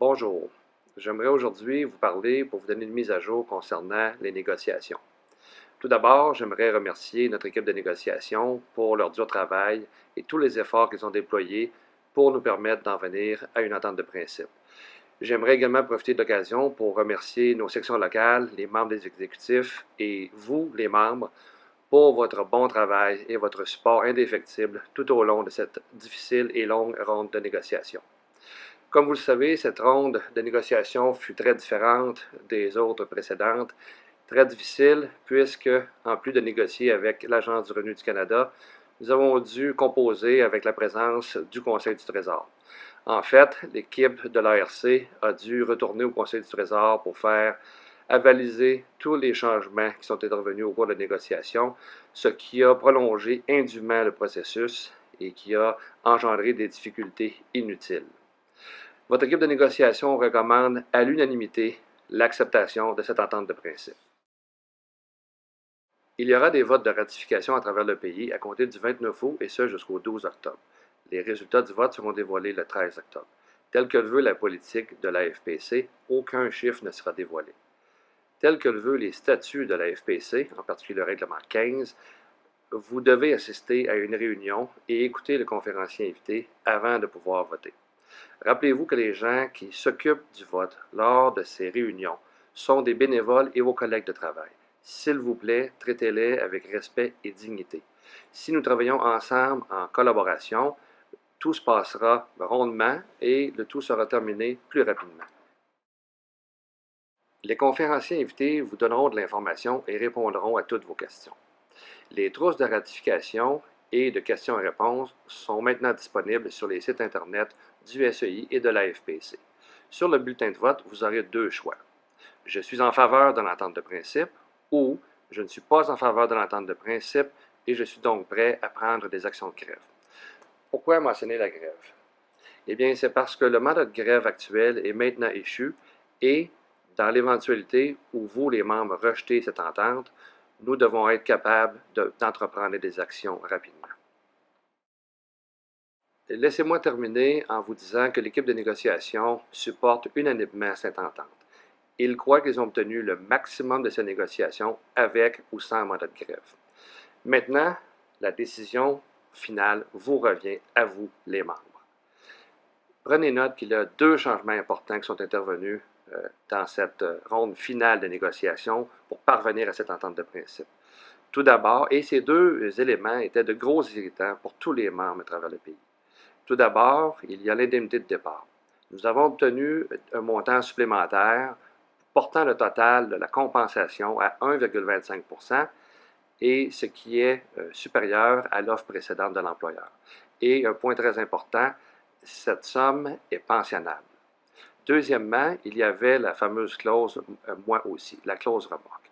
Bonjour, j'aimerais aujourd'hui vous parler pour vous donner une mise à jour concernant les négociations. Tout d'abord, j'aimerais remercier notre équipe de négociation pour leur dur travail et tous les efforts qu'ils ont déployés pour nous permettre d'en venir à une entente de principe. J'aimerais également profiter de l'occasion pour remercier nos sections locales, les membres des exécutifs et vous, les membres, pour votre bon travail et votre support indéfectible tout au long de cette difficile et longue ronde de négociations. Comme vous le savez, cette ronde de négociation fut très différente des autres précédentes, très difficile puisque, en plus de négocier avec l'Agence du revenu du Canada, nous avons dû composer avec la présence du Conseil du Trésor. En fait, l'équipe de l'ARC a dû retourner au Conseil du Trésor pour faire avaliser tous les changements qui sont intervenus au cours de la négociation, ce qui a prolongé indûment le processus et qui a engendré des difficultés inutiles. Votre équipe de négociation recommande à l'unanimité l'acceptation de cette entente de principe. Il y aura des votes de ratification à travers le pays à compter du 29 août et ce jusqu'au 12 octobre. Les résultats du vote seront dévoilés le 13 octobre. Tel que le veut la politique de la FPC, aucun chiffre ne sera dévoilé. Tel que le veut les statuts de la FPC, en particulier le règlement 15, vous devez assister à une réunion et écouter le conférencier invité avant de pouvoir voter. Rappelez-vous que les gens qui s'occupent du vote lors de ces réunions sont des bénévoles et vos collègues de travail. S'il vous plaît, traitez-les avec respect et dignité. Si nous travaillons ensemble en collaboration, tout se passera rondement et le tout sera terminé plus rapidement. Les conférenciers invités vous donneront de l'information et répondront à toutes vos questions. Les trousses de ratification et de questions et réponses sont maintenant disponibles sur les sites Internet du SEI et de la FPC. Sur le bulletin de vote, vous aurez deux choix. Je suis en faveur de l'entente de principe ou je ne suis pas en faveur de l'entente de principe et je suis donc prêt à prendre des actions de grève. Pourquoi mentionner la grève? Eh bien, c'est parce que le mandat de grève actuel est maintenant échu et, dans l'éventualité où vous, les membres, rejetez cette entente, nous devons être capables d'entreprendre des actions rapidement. Laissez-moi terminer en vous disant que l'équipe de négociation supporte unanimement cette entente. Ils croient qu'ils ont obtenu le maximum de ces négociations avec ou sans mandat de grève. Maintenant, la décision finale vous revient à vous, les membres. Prenez note qu'il y a deux changements importants qui sont intervenus dans cette ronde finale de négociation pour parvenir à cette entente de principe. Tout d'abord, et ces deux éléments étaient de gros irritants pour tous les membres à travers le pays. Tout d'abord, il y a l'indemnité de départ. Nous avons obtenu un montant supplémentaire portant le total de la compensation à 1,25 % et ce qui est supérieur à l'offre précédente de l'employeur. Et un point très important, cette somme est pensionnable. Deuxièmement, il y avait la fameuse clause « moi aussi », la clause remorque.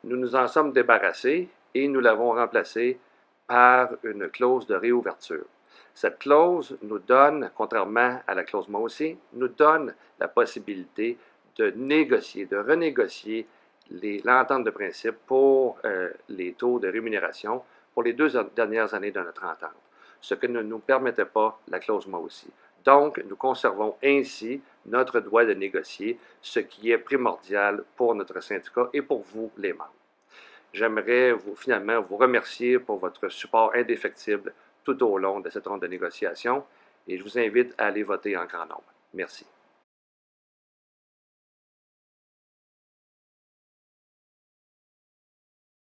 Nous nous en sommes débarrassés et nous l'avons remplacée par une clause de réouverture. Cette clause nous donne, contrairement à la clause « moi aussi », nous donne la possibilité de négocier, de renégocier l'entente de principe pour les taux de rémunération pour les 2 dernières années de notre entente, ce que ne nous permettait pas la clause « moi aussi ». Donc, nous conservons ainsi notre droit de négocier, ce qui est primordial pour notre syndicat et pour vous, les membres. J'aimerais finalement vous remercier pour votre support indéfectible tout au long de cette ronde de négociation et je vous invite à aller voter en grand nombre. Merci.